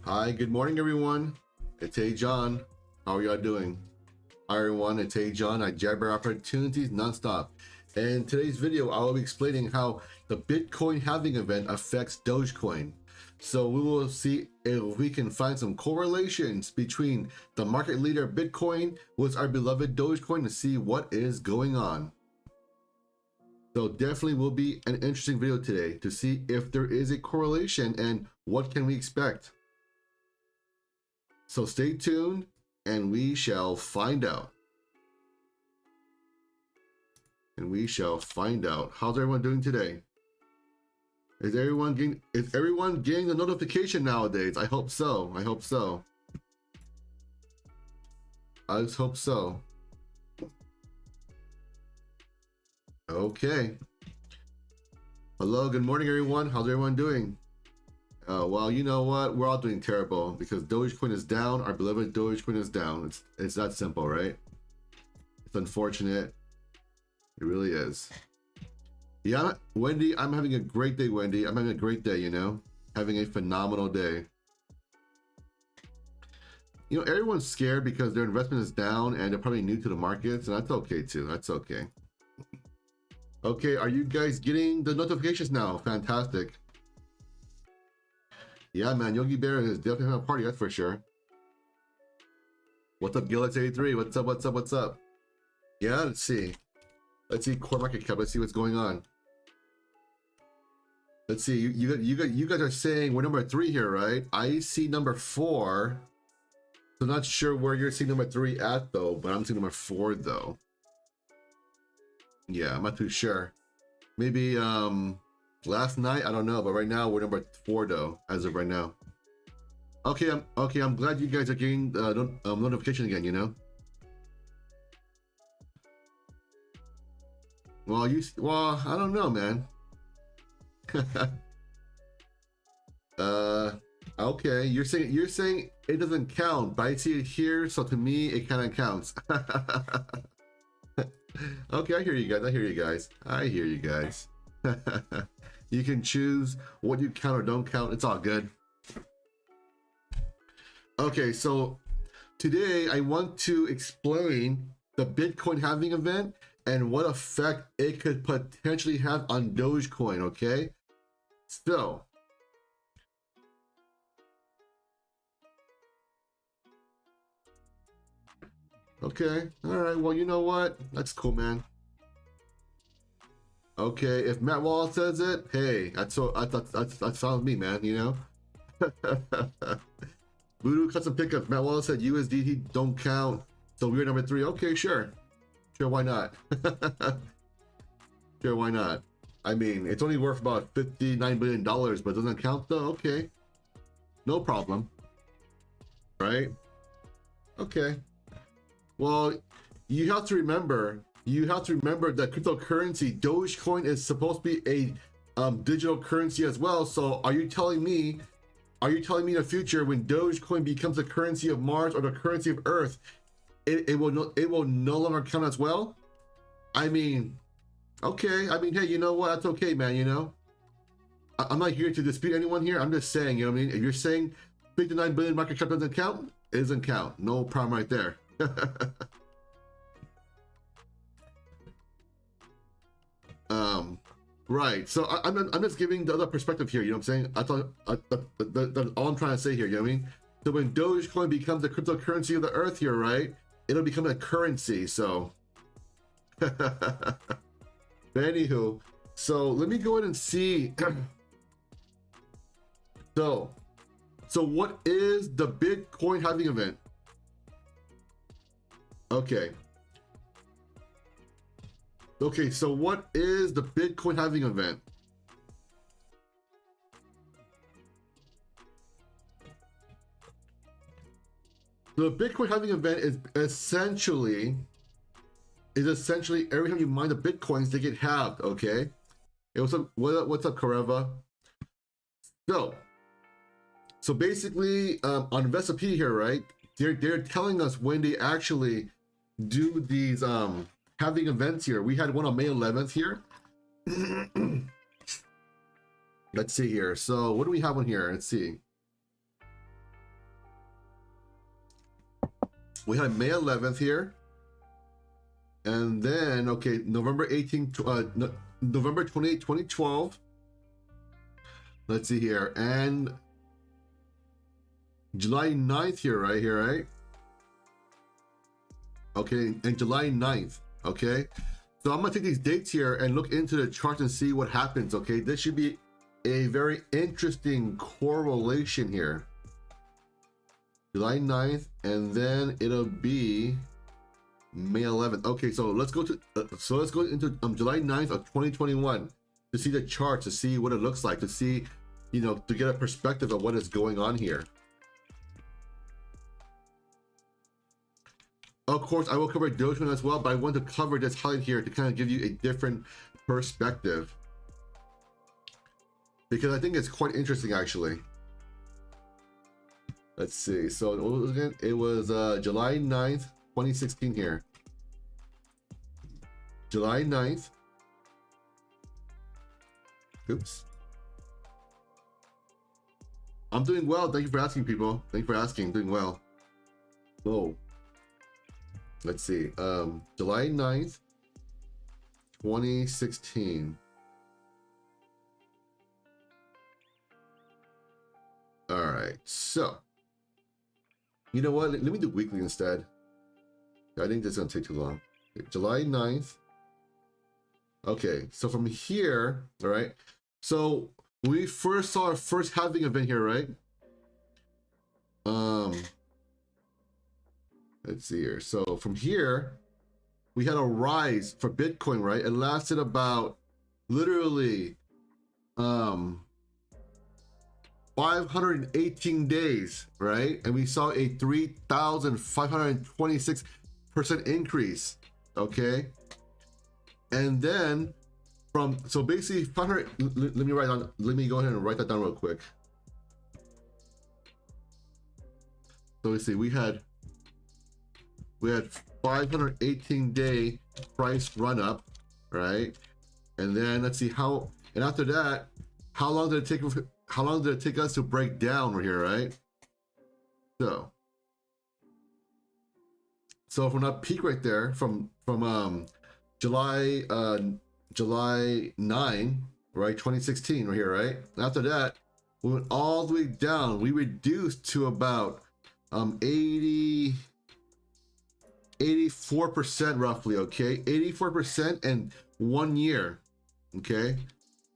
Hi, good morning, everyone. It's Hey Jon. How are y'all doing? Hi, everyone. It's Hey Jon. I jabber opportunities nonstop. And in today's video, I will be explaining how the Bitcoin halving event affects Dogecoin. So we will see if we can find some correlations between the market leader Bitcoin with our beloved Dogecoin to see what is going on. So definitely will be an interesting video today to see if there is a correlation and what can we expect. So stay tuned and we shall find out. How's everyone doing today? Is everyone getting the notification nowadays? I hope so. I just hope so. Okay. Hello, good morning, everyone. How's everyone doing? Well, you know what? We're all doing terrible because Dogecoin is down. Our beloved Dogecoin is down. It's that simple, right? It's unfortunate. It really is. Yeah, Wendy, I'm having a great day, Wendy. I'm having a great day, you know? Having a phenomenal day. You know, everyone's scared because their investment is down and they're probably new to the markets, and that's okay too. That's okay. Okay, are you guys getting the notifications now? Fantastic. Yeah, man, Yogi Bear is definitely having a party, that's for sure. What's up, Gillix83? What's up? Yeah, let's see. Let's see core market cap. Let's see what's going on. Let's see. You guys are saying we're number 3 here, right? I see number 4. So not sure where you're seeing number 3 at though, but I'm seeing number 4 though. Yeah, I'm not too sure. Maybe last night, I don't know, but right now we're number 4 though, as of right now. Okay, I'm glad you guys are getting notification again, you know. Well, I don't know, man. Okay, you're saying it doesn't count, but I see it here, so to me it kind of counts. Okay, I hear you guys. You can choose what you count or don't count. It's all good. Okay, so today I want to explain the Bitcoin halving event and what effect it could potentially have on Dogecoin, okay? So, okay, all right, well, you know what? That's cool, man. Okay, if Matt Wallace says it, hey, that's fine with me, man, you know? Voodoo Custom Pickups, Matt Wallace said USDT don't count, so we're number 3. Okay, sure, why not? Sure, why not? I mean, it's only worth about $59 billion, but it doesn't count though. Okay, no problem, right? Okay, well, you have to remember that cryptocurrency Dogecoin is supposed to be a digital currency as well. So are you telling me in the future when Dogecoin becomes the currency of Mars or the currency of Earth, it will no longer count as well? I mean, okay, I mean, hey, you know what? That's okay, man, you know? I'm not here to dispute anyone here. I'm just saying, you know what I mean? If you're saying 59 billion market cap doesn't count, it doesn't count. No problem right there. Right, so I'm just giving the other perspective here, you know what I'm saying? That's all I'm trying to say here, you know what I mean? So when Dogecoin becomes the cryptocurrency of the earth here, right, it'll become a currency. So but anywho, so let me go ahead and see. So what is the Bitcoin halving event? Okay, so what is the Bitcoin halving event? The Bitcoin halving event is essentially every time you mine the Bitcoins, they get halved, okay? Hey, what's up, Kareva? So basically, on Investopedia here, right? They're telling us when they actually do these halving events here. We had one on May 11th here. Let's see here. So what do we have on here? Let's see. We had May 11th here. And then, okay, November 18th, November 28th, 2012. Let's see here. And July 9th here, right here, right? Okay, and July 9th, okay? So I'm gonna take these dates here and look into the chart and see what happens, okay? This should be a very interesting correlation here. July 9th, and then it'll be May 11th. Okay, so let's go to let's go into July 9th of 2021 to see the chart, to see what it looks like, to see, you know, to get a perspective of what is going on here. Of course, I will cover Dogecoin as well, but I want to cover this highlight here to kind of give you a different perspective, because I think it's quite interesting actually. Let's see. So it was July 9th, 2016 here. July 9th. Oops. I'm doing well. Thank you for asking, people. Thank you for asking. Doing well. Whoa. Let's see. July 9th, 2016. All right. So, you know what? Let me do weekly instead. I think this is going to take too long. Okay, July 9th. Okay. So from here, all right. So we first saw our first halving event here, right? Let's see here. So from here, we had a rise for Bitcoin, right? It lasted about literally 518 days, right? And we saw a 3,526% increase, okay? And then from, so basically 500, let me go ahead and write that down real quick. So let's see, we had 518-day price run up, right? And then let's see how, and after that, how long did it take us to break down right here, right? So from that peak right there, from July 9, right, 2016 right here, right? After that, we went all the way down. We reduced to about 84% roughly, okay? 84% in 1 year, okay?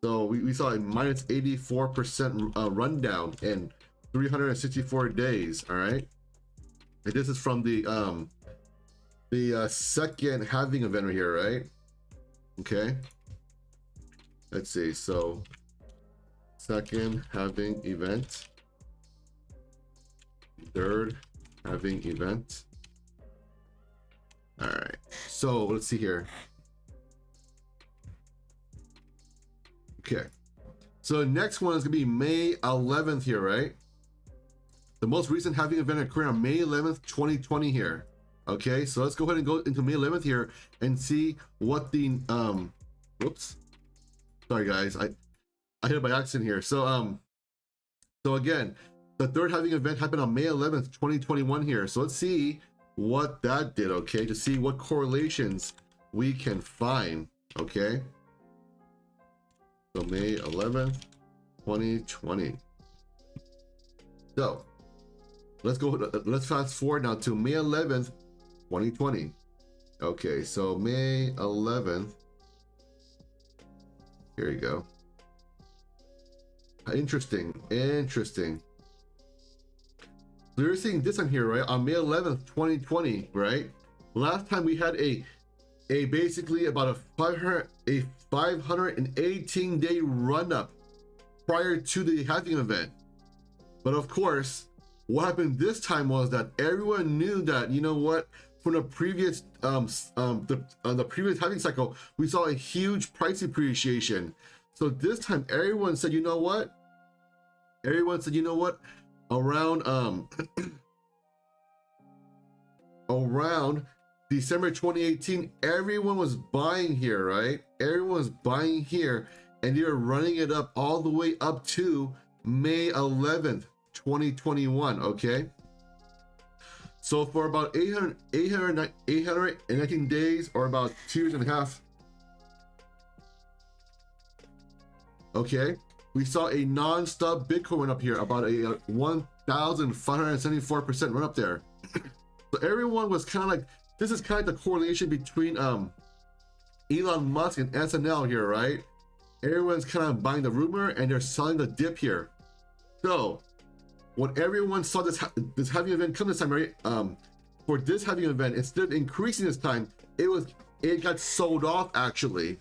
So we saw a minus 84% rundown in 364 days, all right? And this is from the second halving event right here, right? Okay. Let's see, so second halving event, third halving event. All right, so let's see here. Okay, so the next one is gonna be May 11th here, right? The most recent halving event occurred on May 11th, 2020 here. Okay, so let's go ahead and go into May 11th here and see what the whoops, sorry guys, I hit it by accident here. So again, the third halving event happened on May 11th, 2021 here. So let's see what that did, okay, to see what correlations we can find, okay? So May 11th, 2020. So let's fast forward now to May 11th, 2020. Okay, so May 11th. Here you go. Interesting. So you're seeing this on here, right? On May 11th, 2020, right? Last time we had a basically about a 518-day run up prior to the halving event. But of course, what happened this time was that everyone knew that, you know what, from the previous the previous halving cycle, we saw a huge price appreciation. So this time everyone said, you know what? Around around December 2018, everyone was buying here, right? Everyone was buying here, and they were running it up all the way up to May 11th, 2021, okay? So for about 819 days, or about 2 years and a half, okay, we saw a non-stop Bitcoin run up here, about a 1,574% run up there. So everyone was kind of like, this is kind of the correlation between Elon Musk and SNL here, right? Everyone's kind of buying the rumor and they're selling the dip here. So when everyone saw this halving event come this time, right? For this halving event, instead of increasing this time, it got sold off actually.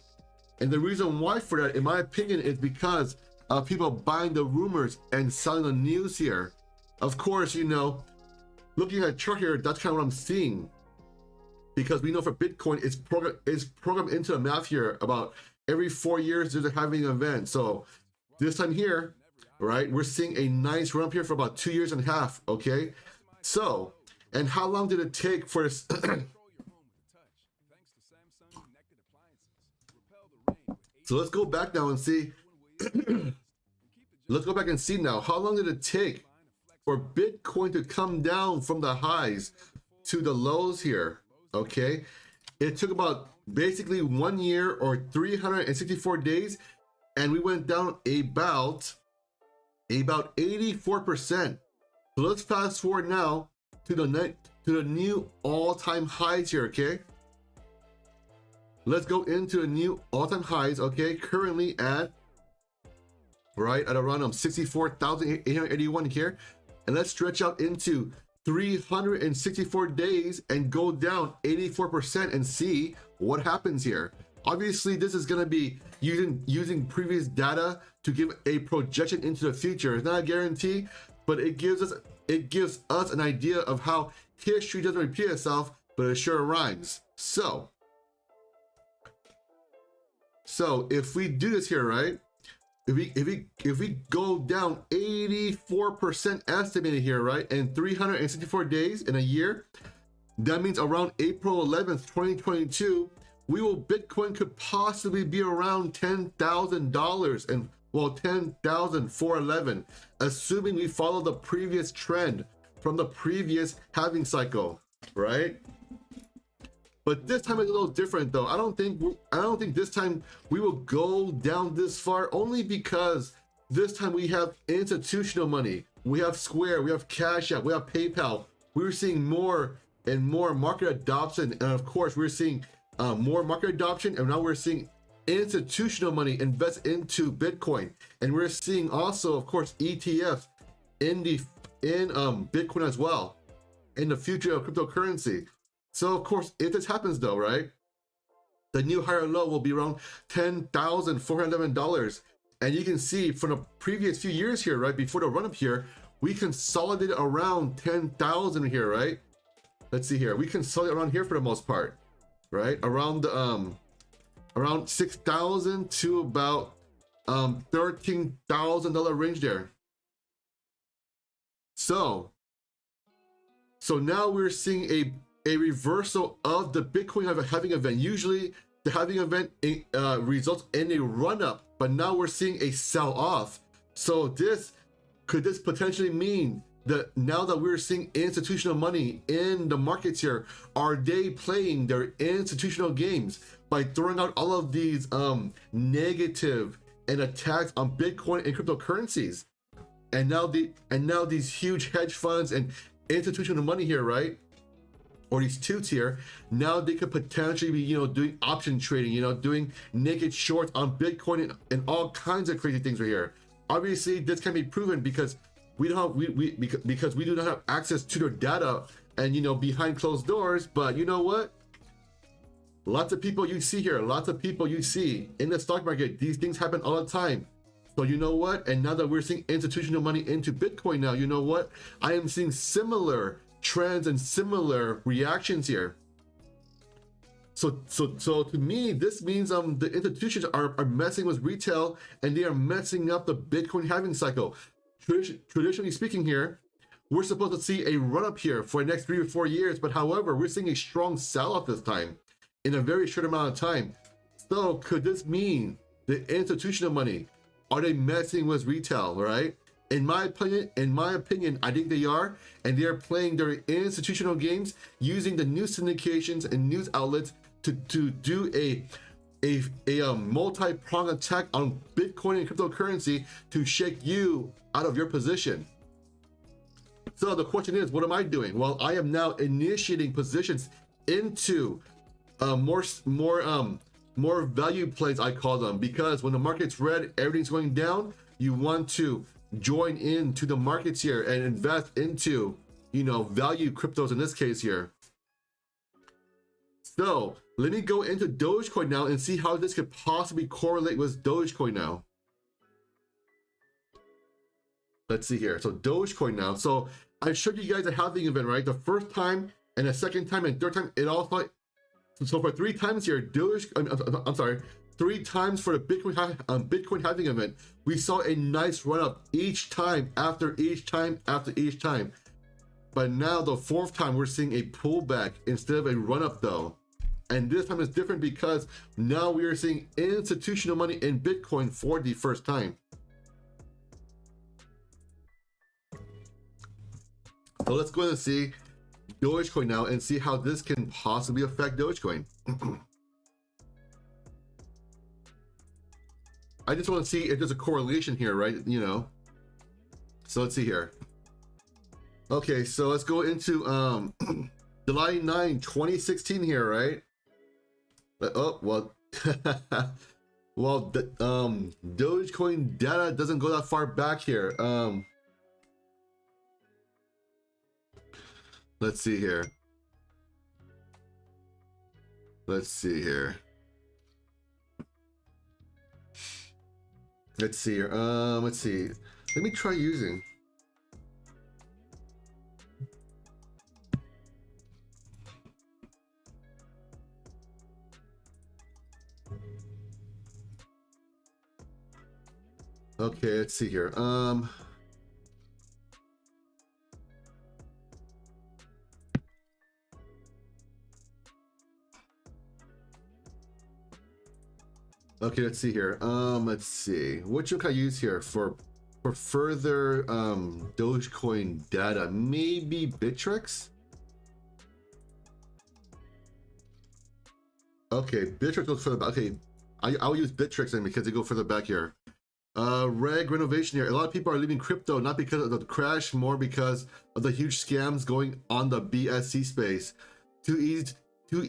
And the reason why for that, in my opinion, is because of people buying the rumors and selling the news here. Of course, you know, looking at the chart here, that's kind of what I'm seeing. Because we know for Bitcoin, it's programmed into the math here about every 4 years there's a halving event. So this time here, right, we're seeing a nice run up here for about 2 years and a half, okay? So, and how long did it take for this? So let's go back now and see. Let's go back and see now. How long did it take for Bitcoin to come down from the highs to the lows here? Okay, it took about basically 1 year or 364 days, and we went down about 84%. So let's fast forward now to the new all-time highs here. Okay, let's go into the new all-time highs. Okay, currently at around 64,881 here, and let's stretch out into 364 days and go down 84% and see what happens here. Obviously, this is going to be using previous data to give a projection into the future. It's not a guarantee, but it gives us an idea of how history doesn't repeat itself, but it sure rhymes. So if we do this here, right? If we go down 84% estimated here, right, and 364 days in a year, that means around April 11th, 2022, Bitcoin could possibly be around $10,000, and well, 10,411, assuming we follow the previous trend from the previous halving cycle, right? But this time it's a little different though. I don't think this time we will go down this far, only because this time we have institutional money. We have Square, we have Cash App, we have PayPal. We're seeing more and more market adoption, and of course we're seeing more market adoption, and now we're seeing institutional money invest into Bitcoin, and we're seeing also, of course, ETFs in Bitcoin as well, in the future of cryptocurrency. So of course, if this happens though, right, the new higher low will be around $10,411. And you can see from the previous few years here, right, before the run up here, we consolidated around 10,000 here, right? Let's see here. We consolidated around here for the most part, right? Around around 6,000 to about $13,000 range there. So now we're seeing a reversal of the Bitcoin halving event. Usually the halving event results in a run up, but now we're seeing a sell off. So could this potentially mean that now that we're seeing institutional money in the markets here, are they playing their institutional games by throwing out all of these negative and attacks on Bitcoin and cryptocurrencies? And now these huge hedge funds and institutional money here, right, or these toots here, now they could potentially be, doing option trading, doing naked shorts on Bitcoin and all kinds of crazy things right here. Obviously, this can be proven because we do not have access to their data and behind closed doors. But you know what? Lots of people you see here, lots of people you see in the stock market. These things happen all the time. So you know what? And now that we're seeing institutional money into Bitcoin now, you know what? I am seeing similar trends and similar reactions here. So to me, this means the institutions are messing with retail, and they are messing up the Bitcoin halving cycle. Traditionally speaking here, we're supposed to see a run up here for the next 3 or 4 years, but however, we're seeing a strong sell off this time in a very short amount of time. So could this mean the institutional money, are they messing with retail, right? In my opinion, I think they are, and they are playing their institutional games using the news syndications and news outlets to do a multi-pronged attack on Bitcoin and cryptocurrency to shake you out of your position. So the question is, what am I doing? Well, I am now initiating positions into more value plays, I call them, because when the market's red, everything's going down. You want to join into the markets here and invest into, you know, value cryptos in this case here. So let me go into Dogecoin now and see how this could possibly correlate with Dogecoin now. Let's see here. So Dogecoin now. So I showed you guys a halving event, right? The first time and the second time and third time, it all thought. So for 3 times here, I'm sorry, 3 times for the Bitcoin halving event, we saw a nice run up each time after each time after each time. But now the 4th time, we're seeing a pullback instead of a run up though. And this time is different because now we are seeing institutional money in Bitcoin for the first time. So let's go ahead and see Dogecoin now and see how this can possibly affect Dogecoin. I just want to see if there's a correlation here, right? You know. So let's see here. Okay, so let's go into July 9, 2016 here, right? Oh, well, well, Dogecoin data doesn't go that far back here. Let's see here. Let's see here. Let's see here. Let's see. Let me try using. Okay, let's see here. Okay, let's see here. Let's see. What can I use here for further Dogecoin data? Maybe Bittrex? Okay, Bittrex goes further back. Okay, I'll use Bittrex then because they go further back here. Reg renovation here. A lot of people are leaving crypto not because of the crash, more because of the huge scams going on the BSC space. Too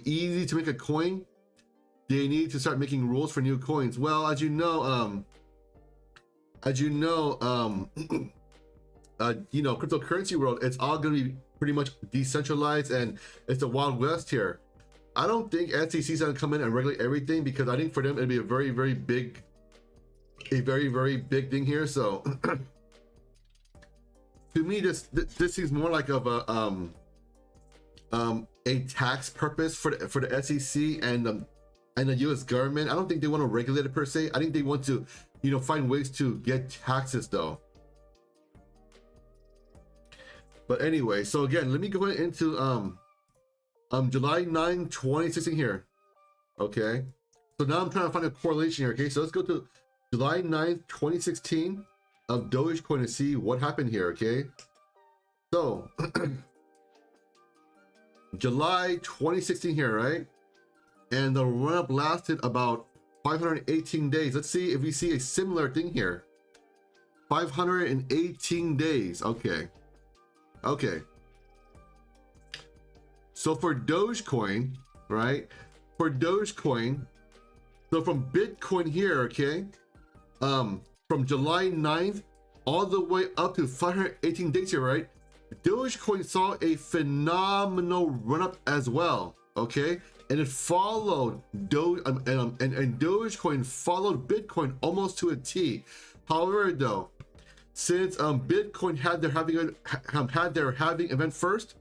easy to make a coin. They need to start making rules for new coins. Well, as you know, cryptocurrency world, it's all going to be pretty much decentralized and it's the Wild West here. I don't think SEC is going to come in and regulate everything because I think for them it'd be a very, very big thing here. So to me, this seems more like of a tax purpose for the SEC and the U.S. government. I don't think they want to regulate it per se. I think they want to, you know, find ways to get taxes though. But anyway, so again, let me go into July 9, 2016 here. Okay, so now I'm trying to find a correlation here. Okay, so let's go to July 9th, 2016 of Dogecoin to see what happened here. Okay, so July 2016 here, right? And the run-up lasted about 518 days. Let's see if we see a similar thing here. 518 days. Okay. Okay. So for Dogecoin, right? For Dogecoin, so from Bitcoin here, okay? From July 9th all the way up to 518 days here, right? Dogecoin saw a phenomenal run-up as well, okay? And it followed and Dogecoin followed Bitcoin almost to a T. However, though, since Bitcoin had their halving event first,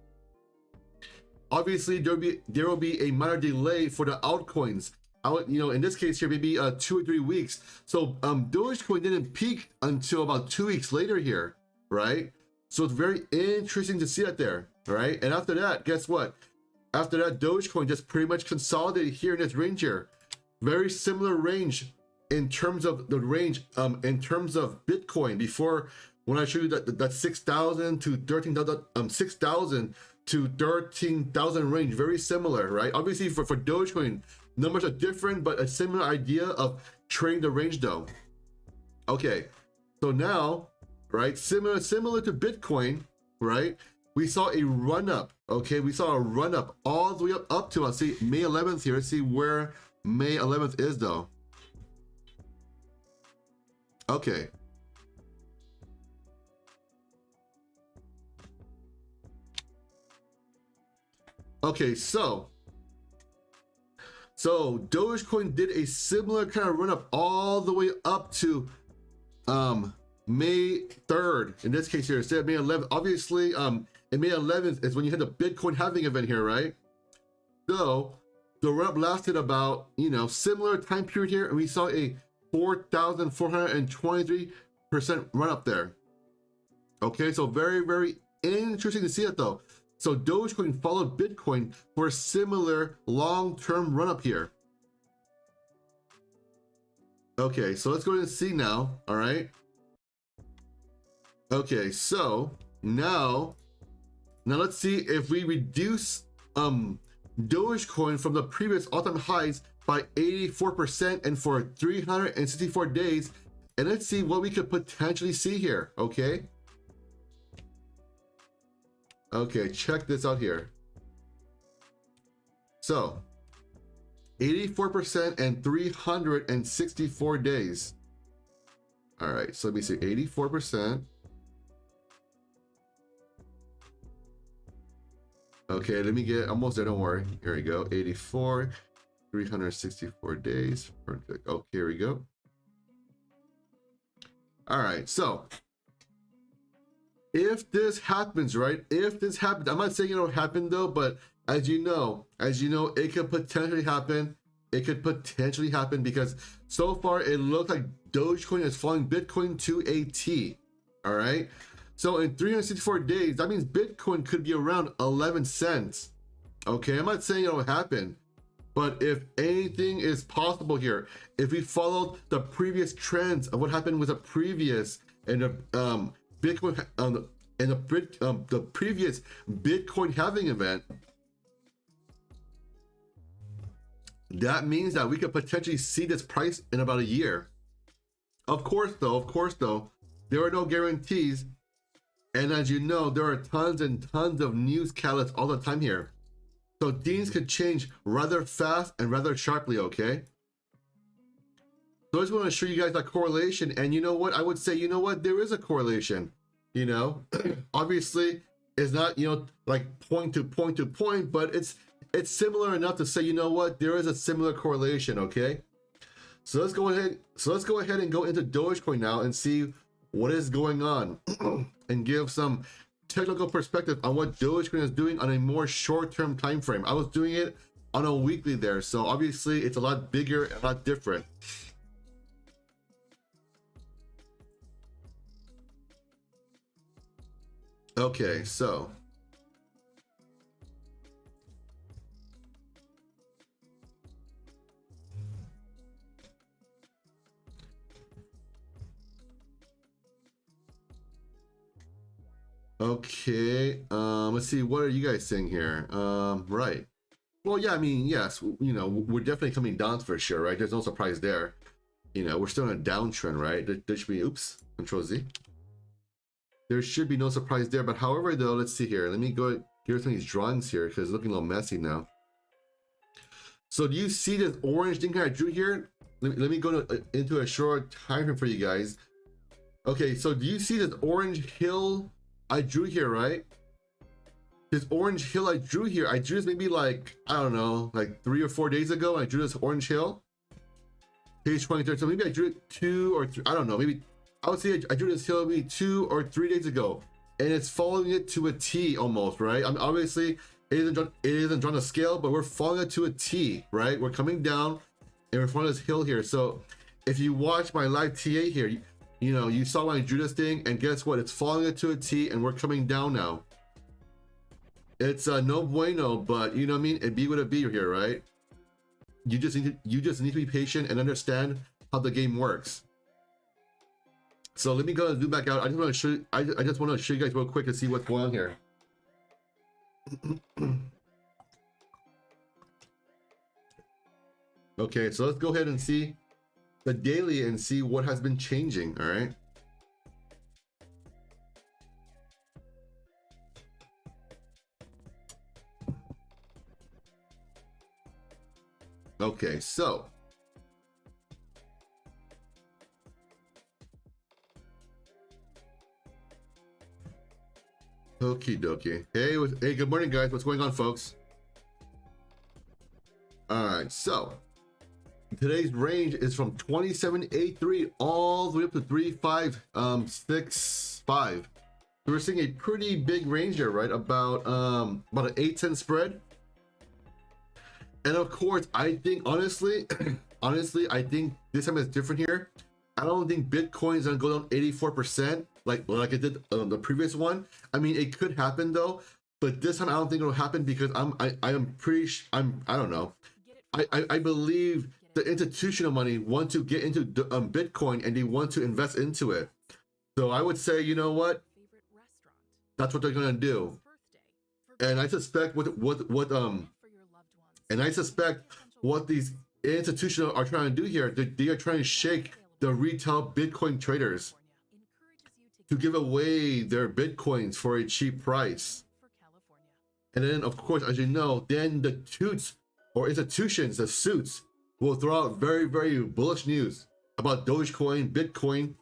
obviously there will be a minor delay for the altcoins. In this case here, maybe 2 or 3 weeks. So Dogecoin didn't peak until about 2 weeks later here, right? So it's very interesting to see that there, right? And after that, guess what? After that, Dogecoin just pretty much consolidated here in this range here. Very similar range in terms of the range, in terms of Bitcoin before when I showed you that 6,000 to 13,000, 6,000 to 13,000 range, very similar, right? Obviously for Dogecoin, numbers are different, but a similar idea of trading the range though. Okay, so now, right, similar to Bitcoin, right? We saw a run up, okay? We saw a run up all the way up to, let's see, May 11th here. Let's see where May 11th is though. Okay. Okay, so Dogecoin did a similar kind of run up all the way up to May 3rd. In this case here, instead of May 11th, obviously in May 11th is when you had the Bitcoin halving event here, right? So the run up lasted about, you know, similar time period here, and we saw a 4,423% run up there. Okay, so very, very interesting to see it though. So Dogecoin followed Bitcoin for a similar long-term run-up here. Okay, so let's go ahead and see now, all right? Okay, so now let's see if we reduce Dogecoin from the previous all-time highs by 84% and for 364 days, and let's see what we could potentially see here, okay? Okay, check this out here. So 84% and 364 days. All right, so let me see, 84%. Okay, let me get almost there, don't worry. Here we go, 84, 364 days. Okay, here we go. All right, so if this happens, right? If this happens, I'm not saying it'll happen though, but as you know, it could potentially happen. It could potentially happen because so far it looks like Dogecoin is following Bitcoin to a T. All right. So in 364 days, that means Bitcoin could be around 11 cents. Okay, I'm not saying it'll happen, but if anything is possible here, if we followed the previous trends of what happened with the previous and the Bitcoin and the previous Bitcoin halving event, that means that we could potentially see this price in about a year. Of course though, there are no guarantees, and as you know, there are tons and tons of news catalysts all the time here, so things could change rather fast and rather sharply. Okay, so I just want to show you guys that correlation, and you know what, I would say, you know what, there is a correlation. You know, obviously it's not, you know, like point to point, but it's similar enough to say, you know what, there is a similar correlation. Okay, so let's go ahead and go into Dogecoin now and see what is going on and give some technical perspective on what Dogecoin is doing on a more short-term time frame. I was doing it on a weekly there, so obviously it's a lot bigger and a lot different. Okay, so okay, let's see, what are you guys saying here? Right, well, yeah, I mean, yes, you know, we're definitely coming down for sure, right? There's no surprise there. You know, we're still in a downtrend, right? There should be, oops, Control Z. There should be no surprise there, but however though, let's see here. Let me go here some of these drawings here because it's looking a little messy now. So do you see this orange thing I drew here? Let me go into a short time frame for you guys. Okay, so do you see this orange hill I drew here, right? This orange hill I drew here, I drew this maybe like, I don't know, like 3 or 4 days ago. I drew this orange hill. Page 23, so maybe I drew it 2 or 3, I don't know, maybe I would say I drew this hill maybe 2 or 3 days ago, and it's following it to a T almost, right? I mean, obviously it isn't drawn to scale, but we're following it to a T, right? We're coming down and we're following this hill here. So if you watch my live TA here, you know, you saw when I drew this thing, and guess what? It's following it to a T, and we're coming down now. It's no bueno, but you know what I mean? It be what it be here, right? You just need to be patient and understand how the game works. So let me go and zoom back out. I just want to show you, I just want to show you guys real quick to see what's going on here. Okay, so let's go ahead and see the daily and see what has been changing. All right. Okay, so okie dokie. Hey, good morning, guys. What's going on, folks? All right, so today's range is from 27.83 all the way up to 3565. So we're seeing a pretty big range here, right? About an 8-cent spread. And of course, I think honestly, I think this time is different here. I don't think Bitcoin is gonna go down 84% like it did the previous one. I mean, it could happen though, but this time I don't think it'll happen because I don't know. I believe the institutional money want to get into Bitcoin and they want to invest into it. So I would say, you know what? That's what they're gonna do. And I suspect what these institutional are trying to do here, they are trying to shake the retail Bitcoin traders to give away their Bitcoins for a cheap price. And then, of course, as you know, then the toots or institutions, the suits, will throw out very, very bullish news about Dogecoin, Bitcoin,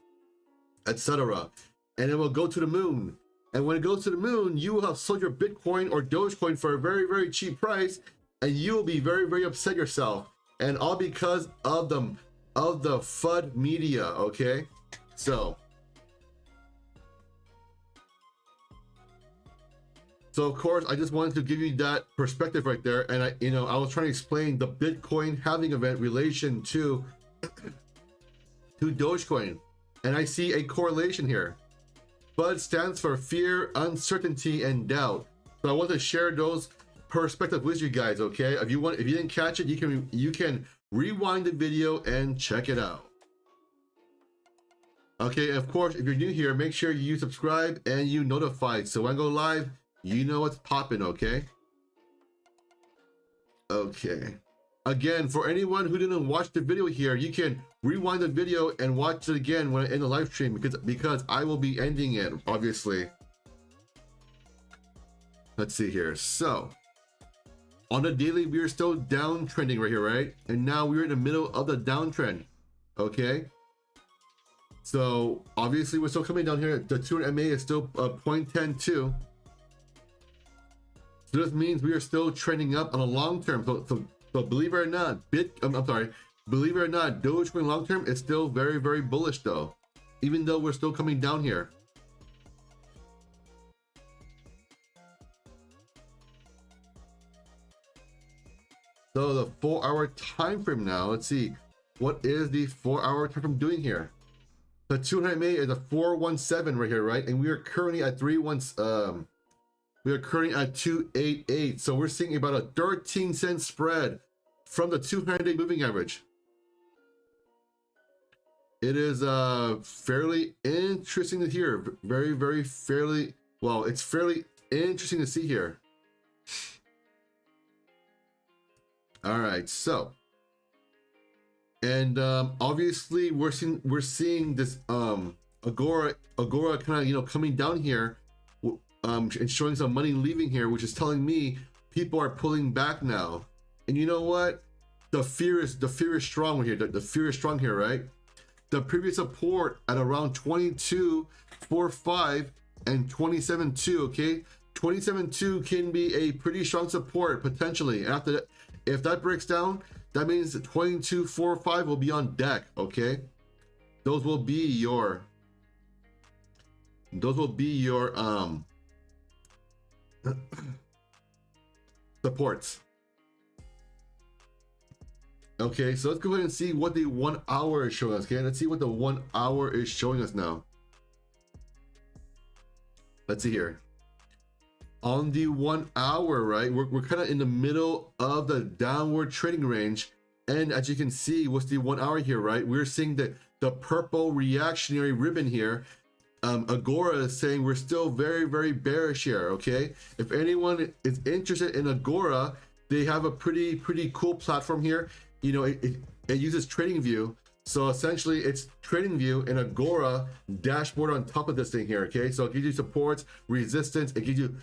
etc. And it will go to the moon. And when it goes to the moon, you will have sold your Bitcoin or Dogecoin for a very, very cheap price, and you will be very, very upset yourself. And all because of the FUD media, okay? So of course, I just wanted to give you that perspective right there. And I was trying to explain the Bitcoin halving event relation to Dogecoin. And I see a correlation here. FUD stands for fear, uncertainty, and doubt. So I want to share those perspectives with you guys, okay? If you didn't catch it, you can rewind the video and check it out. Okay, and of course, if you're new here, make sure you subscribe and you notified. So when I go live, you know what's popping, okay? Okay. Again, for anyone who didn't watch the video here, you can rewind the video and watch it again when I end the live stream because I will be ending it, obviously. Let's see here. So on the daily, we are still downtrending right here, right? And now we're in the middle of the downtrend, okay? So obviously we're still coming down here. The 200 MA is still 0.102. So this means we are still trending up on a long term. So believe it or not, believe it or not, Dogecoin long term is still very, very bullish though, even though we're still coming down here. So the 4-hour time frame now, let's see, what is the 4-hour time frame doing here? The 200 MA is a 417 right here, right? And we are currently at 288. So we're seeing about a 13-cent spread from the 200-day moving average. It is fairly interesting to hear. Very, very fairly, well, it's fairly interesting to see here. All right, so, and obviously we're seeing this Agora kind of coming down here, and showing some money leaving here, which is telling me people are pulling back now. And you know what? The fear is strong here. The fear is strong here, right? The previous support at around 22.45 and 27.2. Okay, 27.2 can be a pretty strong support potentially. After that, if that breaks down, that means 22.45 will be on deck. Okay, those will be your supports. Okay, so let's go ahead and see what the 1 hour is showing us. Okay, let's see what the 1 hour is showing us now. Let's see here. On the 1 hour, right, we're kind of in the middle of the downward trading range. And as you can see, what's the 1 hour here, right? We're seeing that the purple reactionary ribbon here, Agora is saying we're still very, very bearish here, okay? If anyone is interested in Agora, they have a pretty cool platform here. You know, it uses TradingView. So essentially it's TradingView and Agora dashboard on top of this thing here, okay? So it gives you supports, resistance, it gives you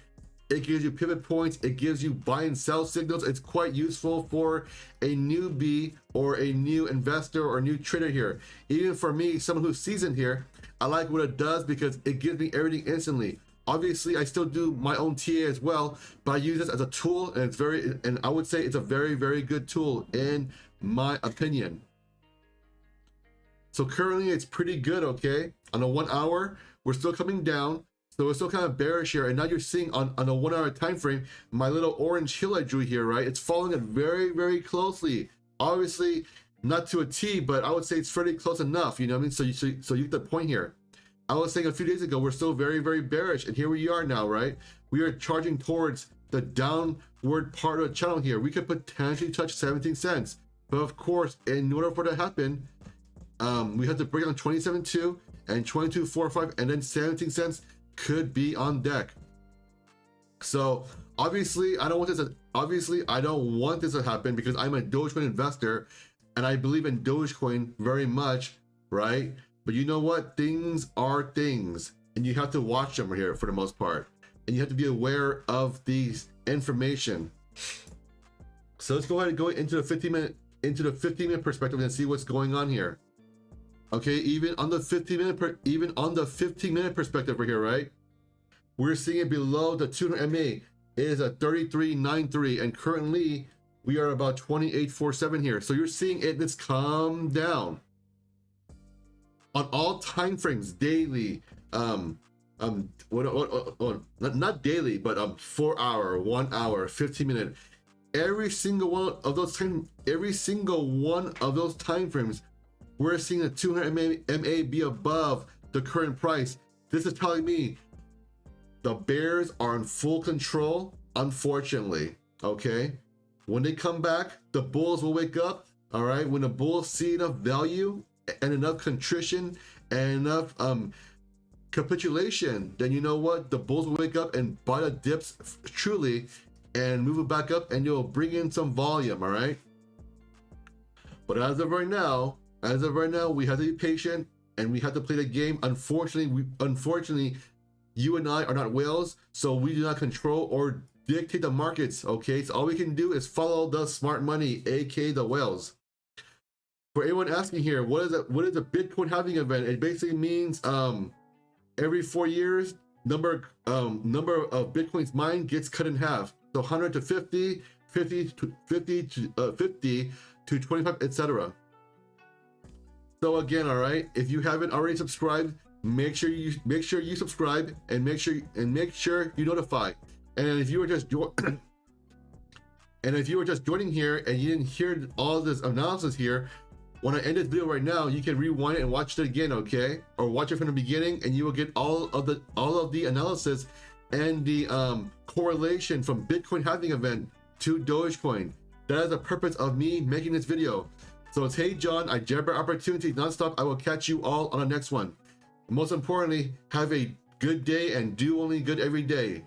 pivot points, it gives you buy and sell signals. It's quite useful for a newbie or a new investor or new trader here. Even for me, someone who's seasoned here, I like what it does because it gives me everything instantly. Obviously, I still do my own TA as well, but I use this as a tool, and I would say it's a very, very good tool in my opinion. So currently it's pretty good, okay? On a 1 hour, we're still coming down. So we're still kind of bearish here. And now you're seeing on a 1 hour time frame, my little orange hill I drew here, right? It's following it very, very closely. Obviously, not to a T, but I would say it's fairly close enough, you know what I mean? So you get the point here. I was saying a few days ago, we're still very, very bearish. And here we are now, right? We are charging towards the downward part of the channel here. We could potentially touch 17 cents. But of course, in order for that to happen, we have to break on 27.2 and 22.45, and then 17 cents could be on deck. So obviously I don't want this to happen because I'm a Dogecoin investor and I believe in Dogecoin very much, right? But you know what? Things are things, and you have to watch them here for the most part, and you have to be aware of these information. So let's go ahead and go into the 15-minute perspective and see what's going on here. Okay, even on the 15-minute perspective right here, right? We're seeing it below the 200 MA. It is a 33.93, and currently we are about 28.47 here. So you're seeing it's come down on all time frames, daily, not daily, but 4 hour, 1 hour, 15-minute. Every single one of those time frames, we're seeing the 200 MA be above the current price. This is telling me the bears are in full control, unfortunately, okay? When they come back, the bulls will wake up, all right? When the bulls see enough value and enough contrition and enough capitulation, then you know what? The bulls will wake up and buy the dips truly and move it back up, and you'll bring in some volume, all right? But as of right now, we have to be patient and we have to play the game. Unfortunately, you and I are not whales, so we do not control or dictate the markets, okay? So all we can do is follow the smart money, aka the whales. For anyone asking here, what is a Bitcoin halving event? It basically means every 4 years, number of Bitcoins mined gets cut in half. So 100 to 50, 50 to 25, etc. So again, all right, if you haven't already subscribed, make sure you subscribe and make sure you notify. And if you were just joining here and you didn't hear all this analysis here, when I end this video right now, you can rewind it and watch it again, okay? Or watch it from the beginning, and you will get all of the analysis and the correlation from Bitcoin halving event to Dogecoin. That is the purpose of me making this video. So it's Hey Jon, I jabber opportunities nonstop. I will catch you all on the next one. Most importantly, have a good day and do only good every day.